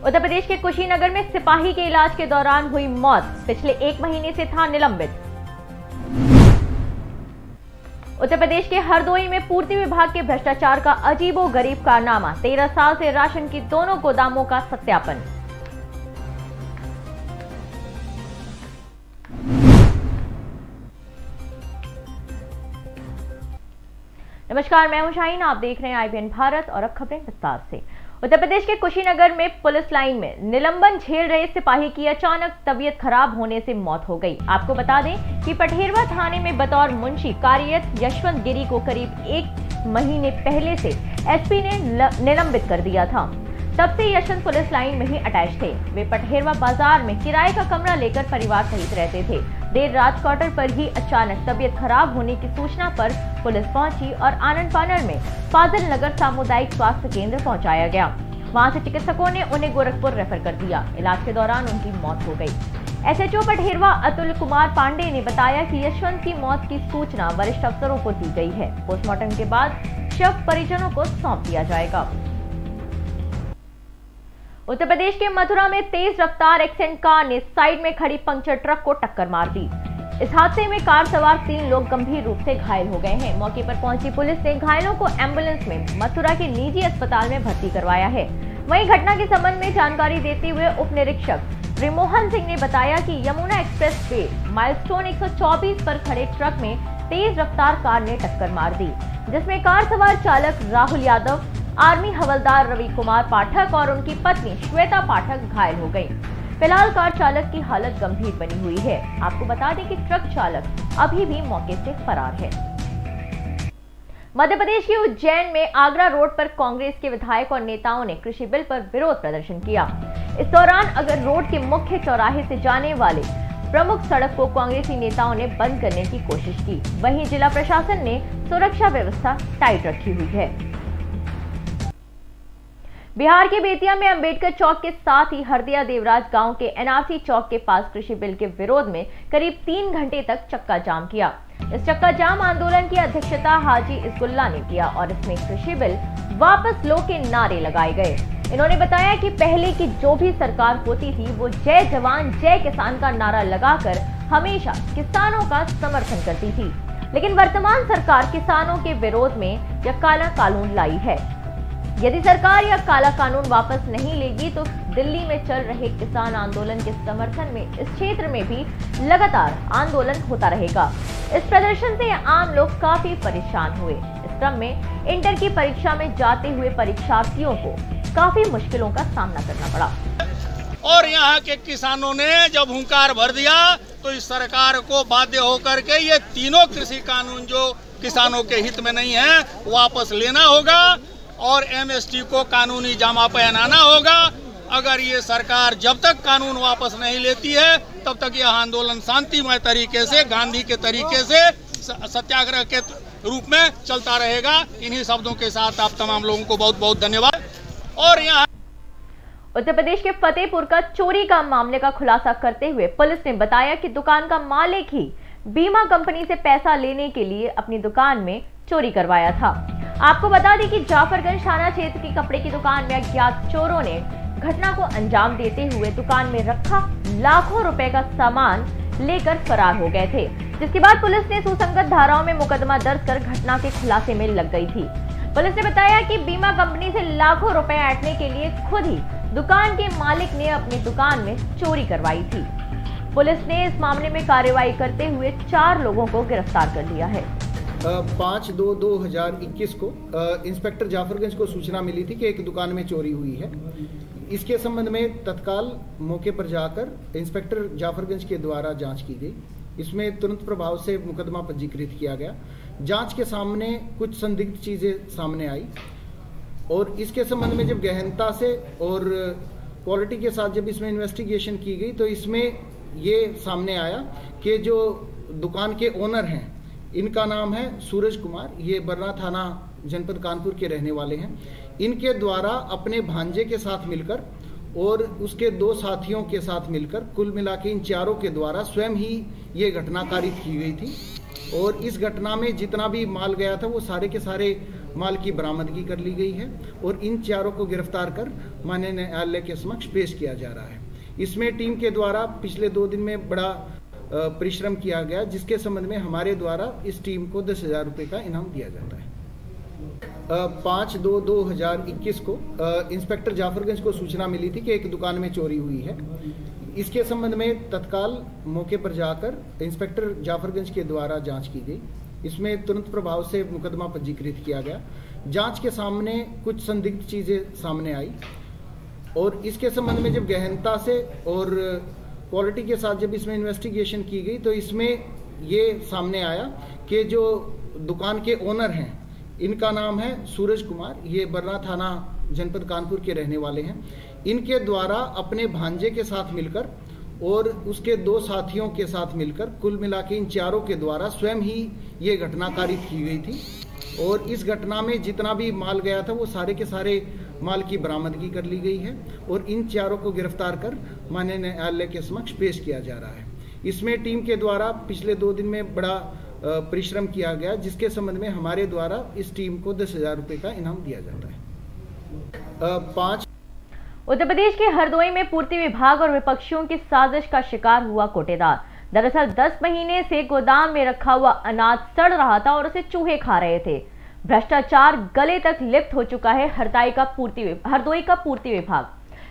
उत्तर प्रदेश के कुशीनगर में सिपाही के इलाज के दौरान हुई मौत, पिछले 1 महीने से था निलंबित। उत्तर प्रदेश के हरदोई में पूर्ति विभाग के भ्रष्टाचार का अजीबोगरीब कारनामा, 13 साल से राशन की दोनों गोदामों का सत्यापन। नमस्कार, मैं हूं शाहीन, आप देख रहे हैं IBN भारत और अब खबरें विस्तार से। उत्तर प्रदेश के कुशीनगर में पुलिस लाइन में निलंबन झेल रहे सिपाही की अचानक तबीयत खराब होने से मौत हो गई। आपको बता दें कि पठेरवा थाने में बतौर मुंशी कार्यरत यशवंत गिरी को करीब 1 महीने पहले से SP ने निलंबित कर दिया था। तब से यशवंत पुलिस लाइन में ही अटैच थे। वे पठेरवा बाजार में किराए का कमरा लेकर परिवार सहित रहते थे। देर रात क्वार्टर पर ही अचानक तबीयत खराब होने की सूचना पर पुलिस पहुंची और आनंद पानर में फाजिल नगर सामुदायिक स्वास्थ्य केंद्र पहुंचाया गया। वहां से चिकित्सकों ने उन्हें गोरखपुर रेफर कर दिया। इलाज के दौरान उनकी मौत हो गई। SHO पठेरवा अतुल कुमार पांडे ने बताया कि यशवंत की मौत की सूचना वरिष्ठ अफसरों को दी गई है। पोस्टमार्टम के बाद शव परिजनों को सौंप दिया जाएगा। उत्तर प्रदेश के मथुरा में तेज रफ्तार एक्सेंट कार ने साइड में खड़ी पंक्चर ट्रक को टक्कर मार दी। इस हादसे में कार सवार 3 लोग गंभीर रूप से घायल हो गए हैं। मौके पर पहुंची पुलिस ने घायलों को एम्बुलेंस में मथुरा के निजी अस्पताल में भर्ती करवाया है। वहीं घटना के संबंध में जानकारी देते हुए उप निरीक्षक त्रिमोहन सिंह ने बताया कि यमुना एक्सप्रेस वे माइलस्टोन 124 पर खड़े ट्रक में तेज रफ्तार कार ने टक्कर मार दी, जिसमें कार सवार चालक राहुल यादव, आर्मी हवलदार रवि कुमार पाठक और उनकी पत्नी श्वेता पाठक घायल हो गई। फिलहाल कार चालक की हालत गंभीर बनी हुई है। आपको बता दें कि ट्रक चालक अभी भी मौके से फरार है। मध्य प्रदेश के उज्जैन में आगरा रोड पर कांग्रेस के विधायक और नेताओं ने कृषि बिल पर विरोध प्रदर्शन किया। इस दौरान अगर रोड के मुख्य चौराहे से जाने वाले प्रमुख सड़क को कांग्रेसी नेताओं ने बंद करने की कोशिश की। वहीं जिला प्रशासन ने सुरक्षा व्यवस्था टाइट रखी हुई है। बिहार के बेतिया में अंबेडकर चौक के साथ ही हरदिया देवराज गांव के NRC चौक के पास कृषि बिल के विरोध में करीब 3 घंटे तक चक्का जाम किया। इस चक्का जाम आंदोलन की अध्यक्षता हाजी इस्कुल्ला ने किया और इसमें कृषि बिल वापस लो के नारे लगाए गए। इन्होंने बताया कि पहले की जो भी सरकार होती थी वो जय जवान जय किसान का नारा लगाकर हमेशा किसानों का समर्थन करती थी, लेकिन वर्तमान सरकार किसानों के विरोध में यह काला कानून लाई है। यदि सरकार यह काला कानून वापस नहीं लेगी तो दिल्ली में चल रहे किसान आंदोलन के समर्थन में इस क्षेत्र में भी लगातार आंदोलन होता रहेगा। इस प्रदर्शन से आम लोग काफी परेशान हुए। इस क्रम में इंटर की परीक्षा में जाते हुए परीक्षार्थियों को काफी मुश्किलों का सामना करना पड़ा। और यहाँ के किसानों ने जब हुंकार भर दिया तो इस सरकार को बाध्य होकर के ये तीनों कृषि कानून जो किसानों के हित में नहीं है वापस लेना होगा और MST को कानूनी जामा पहनाना होगा। अगर ये सरकार जब तक कानून वापस नहीं लेती है तब तक यह आंदोलन शांतिमय तरीके से गांधी के तरीके से सत्याग्रह के रूप में चलता रहेगा। इन्हीं शब्दों के साथ आप तमाम लोगों को बहुत बहुत धन्यवाद। और यहाँ उत्तर प्रदेश के फतेहपुर का चोरी का मामले का खुलासा करते हुए पुलिस ने बताया कि दुकान का मालिक ही बीमा कंपनी से पैसा लेने के लिए अपनी दुकान में चोरी करवाया था। आपको बता दें कि जाफरगंज थाना क्षेत्र की कपड़े की दुकान में अज्ञात चोरों ने घटना को अंजाम देते हुए दुकान में रखा लाखों रुपए का सामान लेकर फरार हो गए थे, जिसके बाद पुलिस ने सुसंगत धाराओं में मुकदमा दर्ज कर घटना के खुलासे में लग गई थी। पुलिस ने बताया कि बीमा कंपनी से लाखों रुपए ऐंठने के लिए खुद ही दुकान के मालिक ने अपनी दुकान में चोरी करवाई थी। पुलिस ने इस मामले में कार्रवाई करते हुए 4 लोगों को गिरफ्तार कर लिया है। 5/2/2021 को इंस्पेक्टर जाफरगंज को सूचना मिली थी कि एक दुकान में चोरी हुई है। इसके संबंध में तत्काल मौके पर जाकर इंस्पेक्टर जाफरगंज के द्वारा जांच की गई। इसमें तुरंत प्रभाव से मुकदमा पंजीकृत किया गया। जांच के सामने कुछ संदिग्ध चीजें सामने आई और इसके संबंध में जब गहनता से और क्वालिटी के साथ जब इसमें इन्वेस्टिगेशन की गई तो इसमें ये सामने आया कि जो दुकान के ओनर हैं इनका नाम है सूरज कुमार, ये बर्रा थाना जनपद कानपुर के रहने वाले हैं। इनके द्वारा अपने भांजे के साथ मिलकर और उसके 2 साथियों के साथ मिलकर कुल मिला के इन चारों के द्वारा स्वयं ही ये घटना कारित की गई थी। और इस घटना में जितना भी माल गया था वो सारे के सारे माल की बरामदगी कर ली गई है और इन चारों को गिरफ्तार कर माननीय न्यायालय के समक्ष पेश किया जा रहा है। इसमें टीम के द्वारा पिछले 2 दिन में बड़ा परिश्रम किया गया, जिसके संबंध में हमारे द्वारा इस टीम को 10,000 रुपये का इनाम दिया जाता है। 5/2/2021 को इंस्पेक्टर जाफरगंज को सूचना मिली थी कि एक दुकान में चोरी हुई है। इसके संबंध में तत्काल मौके पर जाकर इंस्पेक्टर जाफरगंज के द्वारा जांच की गई। इसमें तुरंत प्रभाव से मुकदमा पंजीकृत किया गया। जांच के सामने कुछ संदिग्ध चीजें सामने आई और इसके संबंध में जब गहनता से और क्वालिटी के साथ जब इसमें इन्वेस्टिगेशन की गई तो इसमें ये सामने आया कि जो दुकान के ओनर हैं, इनका नाम है सूरज कुमार, ये बरना थाना जनपद कानपुर के रहने वाले हैं। इनके द्वारा अपने भांजे के साथ मिलकर और उसके 2 साथियों के साथ मिलकर कुल मिला के इन चारों के द्वारा स्वयं ही ये घटना कारित की गई थी और इस घटना में जितना भी माल गया था वो सारे के सारे माल की बरामदगी कर ली गई है और इन चारों को गिरफ्तार कर माननीय न्यायालय के समक्ष पेश किया जा रहा है। इसमें टीम के द्वारा पिछले 2 दिन में बड़ा परिश्रम किया गया, जिसके संबंध में हमारे द्वारा इस टीम को 10,000 रुपये का इनाम दिया जाता है। उत्तर प्रदेश के हरदोई में पूर्ति विभाग और विपक्षियों की साजिश का शिकार हुआ कोटेदार। दरअसल 10 महीने से गोदाम में रखा हुआ अनाज सड़ रहा था और उसे चूहे खा रहे थे। भ्रष्टाचार गले तक लिप्त हो चुका है हरदोई का पूर्ति विभाग।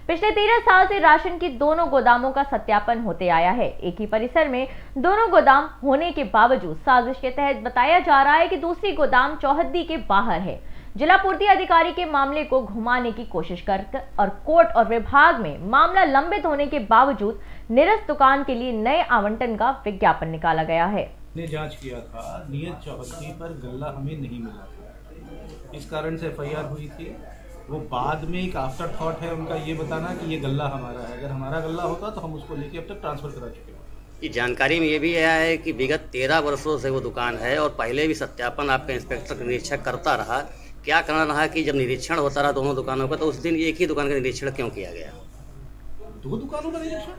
पिछले 13 साल से राशन की दोनों गोदामों का सत्यापन होते आया है। एक ही परिसर में दोनों गोदाम होने के बावजूद साजिश के तहत बताया जा रहा है कि दूसरी गोदाम चौहद्दी के बाहर है। जिला पूर्ति अधिकारी के मामले को घुमाने की कोशिश कर और कोर्ट और विभाग में मामला लंबित होने के बावजूद निरस्त दुकान के लिए नए आवंटन का विज्ञापन निकाला गया है। ने जांच किया था, नियत चौहद्दी पर गल्ला हमें नहीं मिला, इस कारण से FIR हुई थी। वो बाद में एक आफ्टर थॉट है उनका ये बताना कि ये गल्ला हमारा है। अगर हमारा गल्ला होता तो हम उसको लेके अब तक ट्रांसफर करा चुके हैं। की जानकारी में ये भी आया है कि विगत 13 वर्षों से वो दुकान है और पहले भी सत्यापन आपका इंस्पेक्टर निरीक्षक करता रहा। क्या कहना रहा कि जब निरीक्षण होता रहा दोनों दुकानों का, तो उस दिन एक ही दुकान का निरीक्षण क्यों किया गया? 2 दुकानों का निरीक्षण?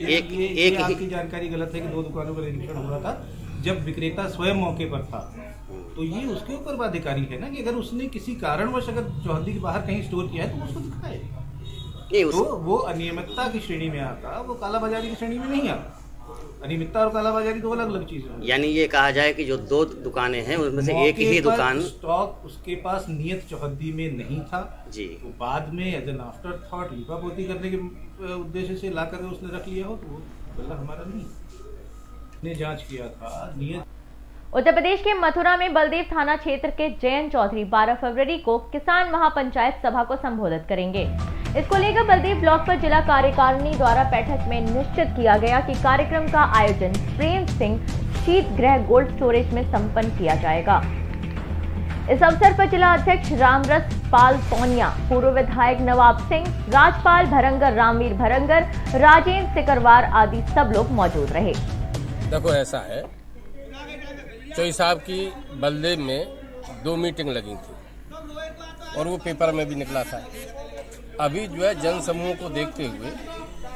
एक आपकी जानकारी गलत है कि 2 दुकानों का निरीक्षण हो रहा था। जब विक्रेता स्वयं मौके पर था तो ये उसके ऊपर बाध्यकारी है ना कि अगर उसने किसी कारणवश अगर चौहद्दी के बाहर कहीं स्टोर किया है तो उसको दिखाए। तो वो अनियमितता की श्रेणी में आता, वो कालाबाजारी की श्रेणी में नहीं आता। अनियमितता और कालाबाजारी 2 अलग अलग चीजें हैं। यानी ये कहा जाए कि जो 2 दुकानें हैं उनमें से एक ही दुकान स्टॉक उसके पास नियत चौहद्दी में नहीं था जी, तो बाद में एज एन आफ्टर थॉट लिपापोती करने के उद्देश्य से ला करके उसने रख लिया हो, तो वो गल्ला हमारा नहीं। ने जांच किया था नियत। उत्तर प्रदेश के मथुरा में बलदेव थाना क्षेत्र के जयंत चौधरी 12 फरवरी को किसान महापंचायत सभा को संबोधित करेंगे। इसको लेकर बलदेव ब्लॉक पर जिला कार्यकारिणी द्वारा बैठक में निश्चित किया गया कि कार्यक्रम का आयोजन प्रेम सिंह शीत गृह कोल्ड स्टोरेज में संपन्न किया जाएगा। इस अवसर पर जिला अध्यक्ष रामरस पाल सोनिया, पूर्व विधायक नवाब सिंह, राजपाल भरंगर, रामवीर भरंगर, राजेंद्र सिकरवार आदि सब लोग मौजूद रहे। देखो ऐसा है, चौई साहब की बलदेव में 2 मीटिंग लगी थी और वो पेपर में भी निकला था। अभी जो है जन समूह को देखते हुए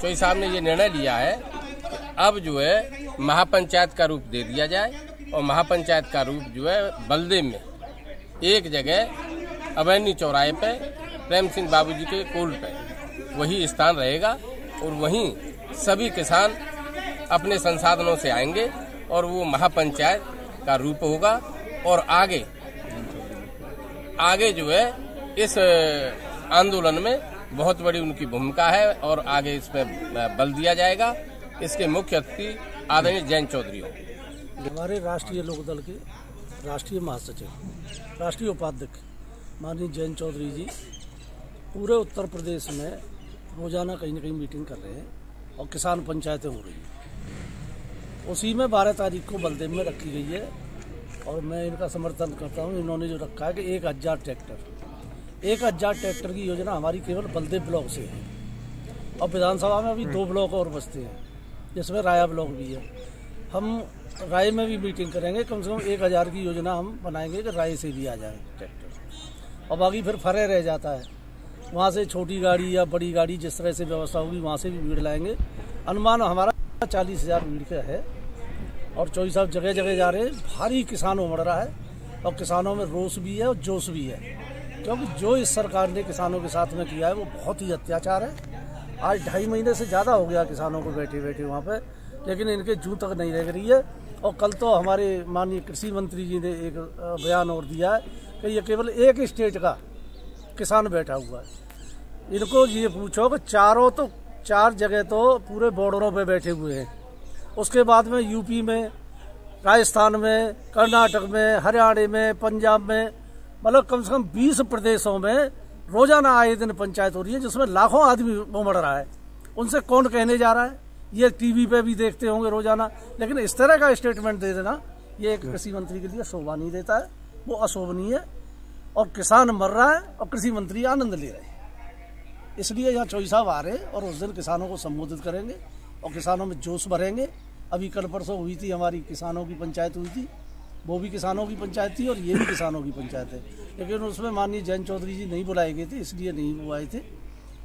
चौई साहब ने ये निर्णय लिया है कि अब जो है महापंचायत का रूप दे दिया जाए और महापंचायत का रूप जो है बलदेव में एक जगह अभैनी चौराहे पे प्रेम सिंह बाबूजी के कोल्ड पे वही स्थान रहेगा और वहीं सभी किसान अपने संसाधनों से आएंगे और वो महापंचायत का रूप होगा। और आगे जो है इस आंदोलन में बहुत बड़ी उनकी भूमिका है और आगे इसमें बल दिया जाएगा। इसके मुख्य अतिथि आदरणीय जयंत चौधरी होंगे। हमारे राष्ट्रीय लोकदल के राष्ट्रीय महासचिव, राष्ट्रीय उपाध्यक्ष माननीय जयंत चौधरी जी पूरे उत्तर प्रदेश में रोजाना कहीं न कहीं मीटिंग कर रहे हैं और किसान पंचायतें हो रही हैं। उसी में 12 तारीख को बलदेव में रखी गई है और मैं इनका समर्थन करता हूं। इन्होंने जो रखा है कि 1000 ट्रैक्टर की योजना हमारी केवल बलदेव ब्लॉक से है और विधानसभा में अभी 2 ब्लॉक और बचते हैं जिसमें राया ब्लॉक भी है। हम राय में भी मीटिंग करेंगे, कम से कम 1000 की योजना हम बनाएंगे कि राय से भी आ जाए ट्रैक्टर। और बाकी फिर फरे रह जाता है, वहाँ से छोटी गाड़ी या बड़ी गाड़ी जिस तरह से व्यवस्था होगी वहाँ से भी भीड़ लाएंगे। अनुमान हमारा 40,000 भीड़ का है और चौधरी साहब जगह जगह जा रहे हैं। भारी किसान उमड़ रहा है और किसानों में रोष भी है और जोश भी है, क्योंकि जो इस सरकार ने किसानों के साथ में किया है वो बहुत ही अत्याचार है। आज 2.5 महीने से ज़्यादा हो गया किसानों को बैठे बैठे वहाँ पे, लेकिन इनके जूं तक नहीं लग रही है। और कल तो हमारे माननीय कृषि मंत्री जी ने एक बयान और दिया है कि ये केवल एक स्टेट का किसान बैठा हुआ है। इनको ये पूछो कि 4 जगह तो पूरे बॉर्डरों पे बैठे हुए हैं, उसके बाद में यूपी में, राजस्थान में, कर्नाटक में, हरियाणा में, पंजाब में, मतलब कम से कम 20 प्रदेशों में रोजाना आए दिन पंचायत हो रही है, जिसमें लाखों आदमी उमड़ रहा है। उनसे कौन कहने जा रहा है? ये टीवी पे भी देखते होंगे रोजाना, लेकिन इस तरह का स्टेटमेंट दे देना ये एक कृषि मंत्री के लिए शोभा नहीं देता है, वो अशोभनीय है। और किसान मर रहा है और कृषि मंत्री आनंद ले रहे हैं। इसलिए यहाँ चौधरी साहब आ रहे हैं और उस दिन किसानों को संबोधित करेंगे और किसानों में जोश भरेंगे। अभी कल परसों हुई थी हमारी किसानों की पंचायत हुई थी, वो भी किसानों की पंचायत थी और ये भी किसानों की पंचायत है, लेकिन उसमें माननीय जयंत चौधरी जी नहीं बुलाए गए थे, इसलिए नहीं वो आए थे।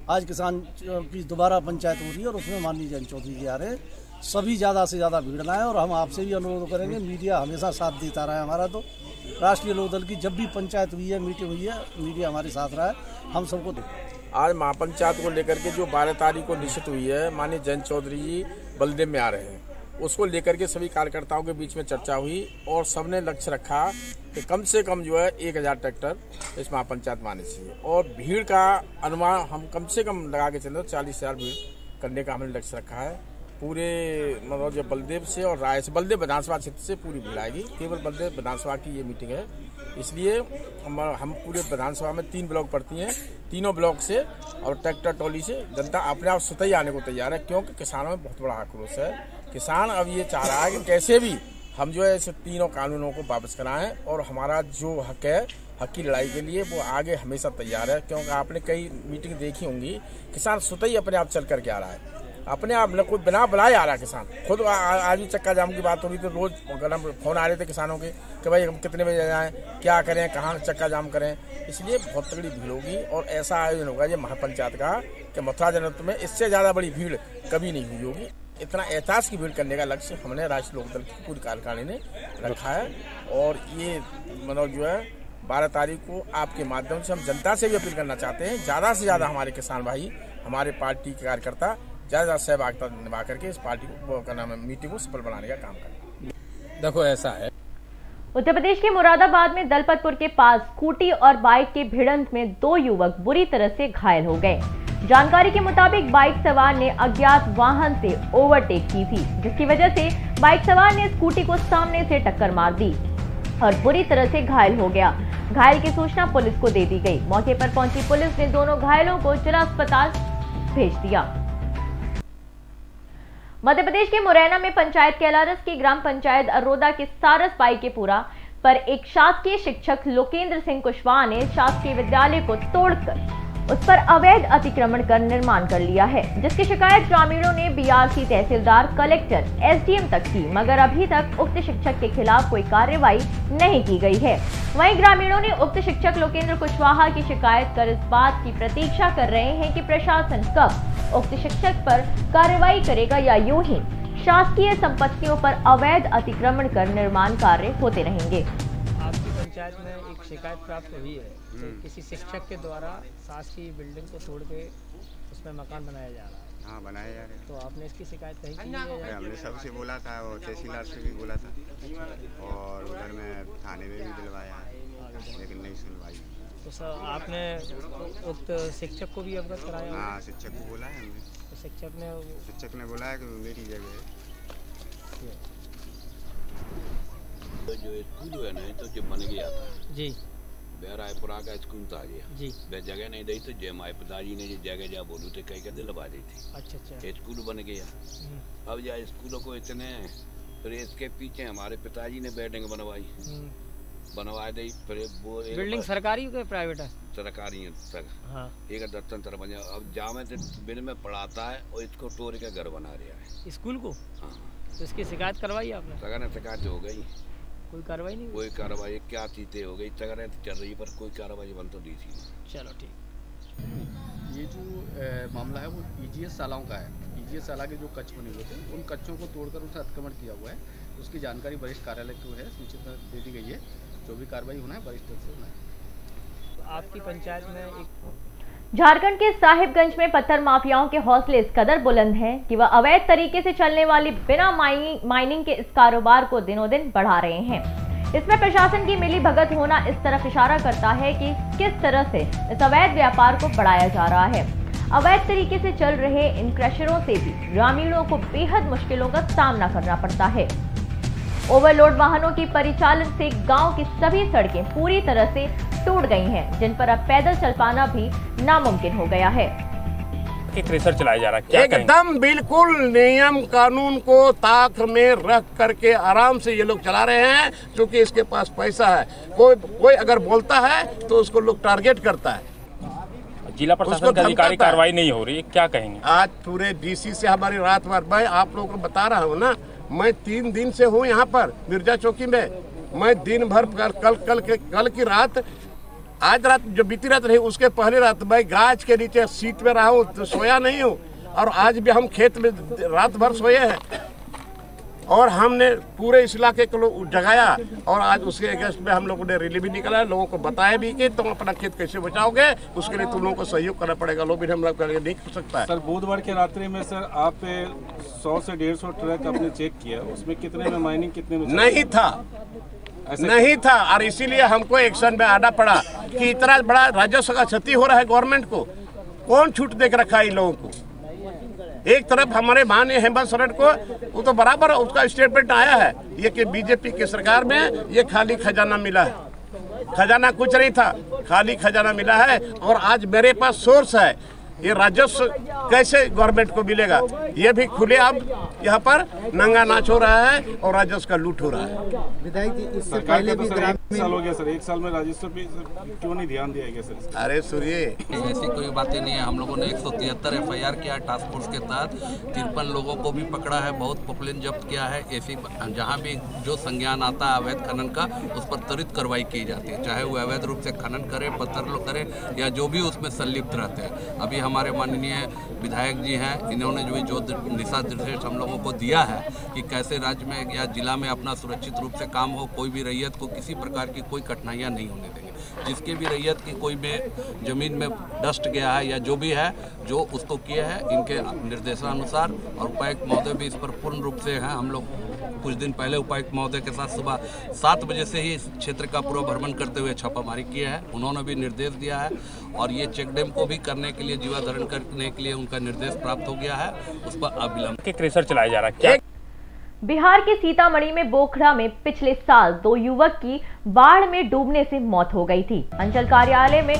आज किसान की दोबारा पंचायत हो रही है और उसमें माननीय जयंत चौधरी जी आ रहे हैं। सभी ज़्यादा से ज़्यादा भीड़ लाएं और हम आपसे भी अनुरोध करेंगे, मीडिया हमेशा साथ देता रहा है हमारा, तो राष्ट्रीय लोकदल की जब भी पंचायत हुई है, मीटिंग हुई है, मीडिया हमारे साथ रहा है, हम सबको आज महापंचायत को लेकर के जो 12 तारीख को निश्चित हुई है, माननीय जयंत चौधरी जी बलदेव में आ रहे हैं, उसको लेकर के सभी कार्यकर्ताओं के बीच में चर्चा हुई और सबने लक्ष्य रखा कि कम से कम जो है 1000 ट्रैक्टर इस महापंचायत में आने चाहिए। और भीड़ का अनुमान हम कम से कम लगा के चले 40,000 भीड़ करने का हमने लक्ष्य रखा है। पूरे मतलब जो बलदेव से और राय से, बलदेव विधानसभा क्षेत्र से पूरी भीड़ आएगी, केवल बलदेव विधानसभा की ये मीटिंग है, इसलिए हम पूरे विधानसभा में 3 ब्लॉक पड़ती हैं, तीनों ब्लॉक से और ट्रैक्टर ट्रॉली से जनता अपने आप स्वतः ही आने को तैयार है, क्योंकि किसानों में बहुत बड़ा आक्रोश है। किसान अब ये चाह रहा है कि कैसे भी हम जो है इस तीनों कानूनों को वापस कराएं और हमारा जो हक है, हक की लड़ाई के लिए वो आगे हमेशा तैयार है। क्योंकि आपने कई मीटिंग देखी होंगी, किसान स्वतः ही अपने आप चल करके आ रहा है, अपने आप कोई बिना बुलाए आ रहा है किसान खुद। आज भी चक्का जाम की बात हो रही थी, रोज फोन आ रहे थे किसानों के कि भाई हम कितने बजे जाएं, क्या करें, कहाँ चक्का जाम करें। इसलिए बहुत तगड़ी भीड़ होगी और ऐसा आयोजन होगा ये महापंचायत का कि मथुरा जनपद में इससे ज़्यादा बड़ी भीड़ कभी नहीं हुई होगी। इतना एहसास की भीड़ करने का लक्ष्य हमने राष्ट्रीय लोकदल की पूरी कार्यकारिणी ने रखा है। और ये मतलब जो है 12 तारीख को आपके माध्यम से हम जनता से भी अपील करना चाहते हैं, ज़्यादा से ज़्यादा हमारे किसान भाई, हमारे पार्टी के कार्यकर्ता ज़्यादा सहभागिता निभा करके इस पार्टी को मीटिंग को सफल बनाने का काम करें। देखो ऐसा है, उत्तर प्रदेश के मुरादाबाद में दलपतपुर के पास स्कूटी और बाइक के भिड़ंत में 2 युवक बुरी तरह से घायल हो गए। जानकारी के मुताबिक बाइक सवार ने अज्ञात वाहन से ओवरटेक की थी, जिसकी वजह से बाइक सवार ने स्कूटी को सामने से टक्कर मार दी और बुरी तरह से घायल हो गया। घायल की सूचना पुलिस को दे दी गई। मौके पर पहुंची पुलिस ने दोनों घायलों को जिला अस्पताल भेज दिया। मध्य प्रदेश के मुरैना में पंचायत कैलारस की ग्राम पंचायत अरोदा के सारस पाईकेपुरा पर एक शासकीय शिक्षक लोकेंद्र सिंह कुशवाहा ने शासकीय विद्यालय को तोड़कर उस पर अवैध अतिक्रमण कर निर्माण कर लिया है, जिसकी शिकायत ग्रामीणों ने बीआरसी तहसीलदार, कलेक्टर, एसडीएम तक की, मगर अभी तक उक्त शिक्षक के खिलाफ कोई कार्रवाई नहीं की गई है। वहीं ग्रामीणों ने उक्त शिक्षक लोकेंद्र कुशवाहा की शिकायत कर इस बात की प्रतीक्षा कर रहे हैं कि प्रशासन कब उक्त शिक्षक पर कार्रवाई करेगा या यूं ही शासकीय संपत्तियों पर अवैध अतिक्रमण कर निर्माण कार्य होते रहेंगे। आपकी पंचायत में एक शिकायत प्राप्त हुई है तो किसी शिक्षक के द्वारा शासकीय बिल्डिंग को तोड़ के उसमें मकान बनाया जा रहा है। हाँ, बनाया जा रहा है। तो आपने इसकी शिकायत कहीं की है? हमने सबसे बोला था और तहसीलदार से भी बोला था और उधर में थाने में भी दिलवाया है, लेकिन नहीं सुनवाई। तो सर आपने उक्त शिक्षक को भी अवगत कराया? हाँ, शिक्षक को बोला है हमने। तो शिक्षक ने बोला है कि मेरी जगह है। तो जो स्कूल है ना, तो जो बन गया था जी, रायपुरा का स्कूल था जी, वह जगह नहीं दी तो जय माए पिताजी ने जो जगह जा बोलू थे कहीं का दिलवा दी थी। अच्छा अच्छा, स्कूल बन गया। अब जा स्कूलों को इतने फिर इसके पीछे हमारे पिताजी ने बिल्डिंग बनवा दी। फिर वो बिल्डिंग सरकारी है प्राइवेट है? सरकारी है सर। हाँ। एक दर्शन तरफ बन अब जामे बिल में पढ़ाता है और इसको तोड़ के घर बना रहा है स्कूल को। हाँ, तो इसकी शिकायत करवाई आपने? सगर शिकायत हो गई, कोई कार्रवाई नहीं? कोई कार्रवाई क्या चीजें हो गई, सगर चल रही पर कोई कार्रवाई बन तो दी थी। चलो ठीक। ये जो मामला है वो ईजीएस शालाओं का है। ईजीएस शाला के जो कच्छ बने हुए थे उन कच्छों को तोड़कर उनसे अतिक्रमण किया हुआ है। उसकी जानकारी वरिष्ठ कार्यालय को है, सूचित दे दी गई है जो भी कार्रवाई होना है वरिष्ठ से होना है। आपकी पंचायत में एक झारखंड के साहिबगंज में पत्थर माफियाओं के हौसले इस कदर बुलंद हैं कि वह अवैध तरीके से चलने वाली बिना माइनिंग के इस कारोबार को दिनों दिन बढ़ा रहे हैं। इसमें प्रशासन की मिली भगत होना इस तरफ इशारा करता है कि किस तरह से इस अवैध व्यापार को बढ़ाया जा रहा है। अवैध तरीके से चल रहे इन क्रशरों से भी ग्रामीणों को बेहद मुश्किलों का सामना करना पड़ता है। ओवरलोड वाहनों की परिचालन से गांव की सभी सड़कें पूरी तरह से टूट गई हैं, जिन पर अब पैदल चल पाना भी नामुमकिन हो गया है। क्रेशर चलाया जा रहा है, क्या एकदम बिल्कुल नियम कानून को ताक में रख करके आराम से ये लोग चला रहे हैं, क्योंकि इसके पास पैसा है। कोई अगर बोलता है तो उसको लोग टारगेट करता है। जिला प्रशासन का अधिकारी कार्रवाई नहीं हो रही है, क्या कहेंगे? आज पूरे डीसी से हमारी रात भर, मैं आप लोगों को बता रहा हूँ ना, मैं 3 दिन से हूँ यहाँ पर मिर्जा चौकी में। मैं दिन भर कल की रात, आज रात जो बीती रात रही उसके पहले रात मैं गाछ के नीचे सीट में रहा हूँ, तो सोया नहीं हूँ। और आज भी हम खेत में रात भर सोए हैं और हमने पूरे इस इलाके को जगाया। और आज उसके अगेंस्ट में हम लोगों ने रैली भी निकाला, लोगों को बताया भी कि तुम अपना खेत कैसे बचाओगे, उसके लिए तुम लोगों को सहयोग करना पड़ेगा। लोग भी हम लोग नहीं कर सकता है। सर बुधवार के रात्रि में सर आप 100 से 150 ट्रक आपने चेक किया, उसमें कितने में माइनिंग, कितने में नहीं था और इसीलिए हमको एक्शन में आना पड़ा कि इतना बड़ा राजस्व का क्षति हो रहा है गवर्नमेंट को। कौन छूट देख रखा है इन लोगों को? एक तरफ हमारे माननीय हेमंत सोरेन को वो तो बराबर उसका स्टेटमेंट आया है ये कि बीजेपी की सरकार में ये खाली खजाना मिला है। खजाना कुछ नहीं था, खाली खजाना मिला है। और आज मेरे पास सोर्स है, ये राजस्व कैसे गवर्नमेंट को मिलेगा, ये भी खुले अब यहाँ पर नंगा नाच हो रहा है और राजस्व का लूट हो रहा है। विधायक जी, इससे पहले भी 1 साल हो गया सर, 1 साल में राजस्व पे क्यों नहीं ध्यान दिया गया सर? अरे सुनिए, ऐसी कोई बातें नहीं है। हम लोगों ने 173 FIR किया टास्क फोर्स के तहत, 53 लोगों को भी पकड़ा है, बहुत पॉपुलेशन जब्त किया है। ऐसी जहाँ भी जो संज्ञान आता है अवैध खनन का, उस पर त्वरित कार्रवाई की जाती है, चाहे वो अवैध रूप से खनन करे, पत्थर लो करे या जो भी उसमें संलिप्त रहते हैं। अभी हमारे माननीय विधायक जी हैं, इन्होंने जो दिशा निर्देश हम लोगों को दिया है कि कैसे राज्य में या जिला में अपना सुरक्षित रूप से काम हो, कोई भी रैयत को किसी प्रकार की कोई कठिनाइयां नहीं होने देंगे। जिसके भी रैयत की कोई में जमीन में डस्ट गया है या जो भी है, जो उसको किए हैं इनके निर्देशानुसार, और उपायुक्त महोदय भी इस पर पूर्ण रूप से हैं। हम लोग कुछ दिन पहले उपायुक्त महोदय के साथ सुबह 7 बजे से ही इस क्षेत्र का पूरा भ्रमण करते हुए छापामारी किए हैं। उन्होंने भी निर्देश दिया है और ये चेक डैम को भी करने के लिए, जीवाधारण करने के लिए उनका निर्देश प्राप्त हो गया है, उस पर अविलंब क्रेशर चलाया जा रहा है, क्या? बिहार के सीतामढ़ी में बोखड़ा में पिछले साल 2 युवक की बाढ़ में डूबने से मौत हो गई थी। अंचल कार्यालय में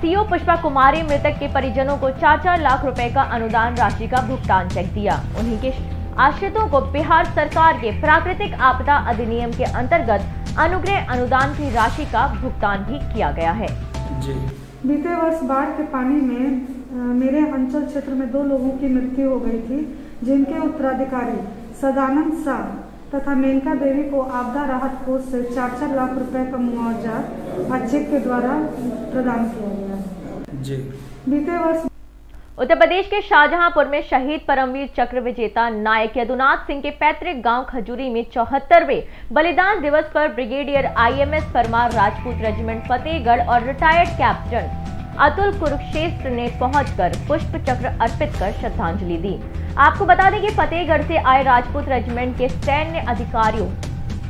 सीओ पुष्पा कुमारी मृतक के परिजनों को 4-4 लाख रुपए का अनुदान राशि का भुगतान चेक दिया। उन्हीं के आश्रितों को बिहार सरकार के प्राकृतिक आपदा अधिनियम के अंतर्गत अनुग्रह अनुदान की राशि का भुगतान भी किया गया है। बीते वर्ष बाढ़ के पानी में मेरे अंचल क्षेत्र में 2 लोगों की मृत्यु हो गई थी, जिनके उत्तराधिकारी सदानंद शाह तथा मेनका देवी को आपदा राहत कोष से 4-4 लाख रुपए का मुआवजा चेक के द्वारा प्रदान किया गया। जी। बीते वर्ष उत्तर प्रदेश के शाहजहांपुर में शहीद परमवीर चक्र विजेता नायक यदुनाथ सिंह के पैतृक गांव खजूरी में 74वें बलिदान दिवस पर brigadier IMS Parmar Rajput regiment Fatehgarh और रिटायर्ड कैप्टन अतुल कुरुक्षेत्र ने पहुंचकर पुष्प चक्र अर्पित कर श्रद्धांजलि दी। आपको बता दें कि फतेहगढ़ से आए राजपूत रेजिमेंट के सैन्य अधिकारियों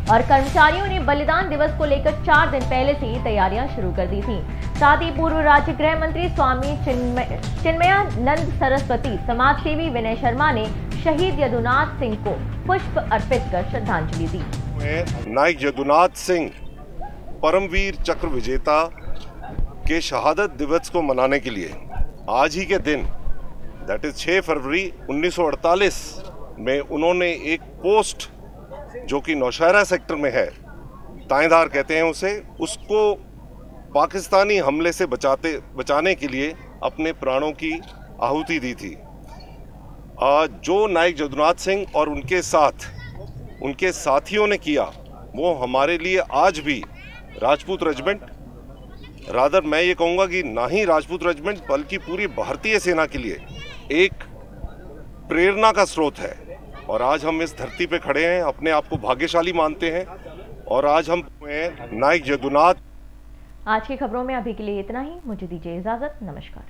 और कर्मचारियों ने बलिदान दिवस को लेकर 4 दिन पहले से ही तैयारियां शुरू कर दी थी। साथ ही पूर्व राज्य गृह मंत्री स्वामी चिन्मयानंद सरस्वती, समाज सेवी विनय शर्मा ने शहीद यदुनाथ सिंह को पुष्प अर्पित कर श्रद्धांजलि दी। नायक यदुनाथ सिंह परमवीर चक्र विजेता के शहादत दिवस को मनाने के लिए आज ही के दिन, दैट इज 6 फरवरी 1948 में उन्होंने एक पोस्ट जो कि नौशहरा सेक्टर में है, ताएदार कहते हैं उसे, उसको पाकिस्तानी हमले से बचाने के लिए अपने प्राणों की आहुति दी थी। जो नायक यदुनाथ सिंह और उनके साथ उनके साथियों ने किया, वो हमारे लिए आज भी राजपूत रेजिमेंट, रादर मैं ये कहूँगा कि ना ही राजपूत रेजिमेंट बल्कि पूरी भारतीय सेना के लिए एक प्रेरणा का स्रोत है। और आज हम इस धरती पे खड़े हैं, अपने आप को भाग्यशाली मानते हैं और आज हम नायक जदुनाथ। आज की खबरों में अभी के लिए इतना ही। मुझे दीजिए इजाजत। नमस्कार।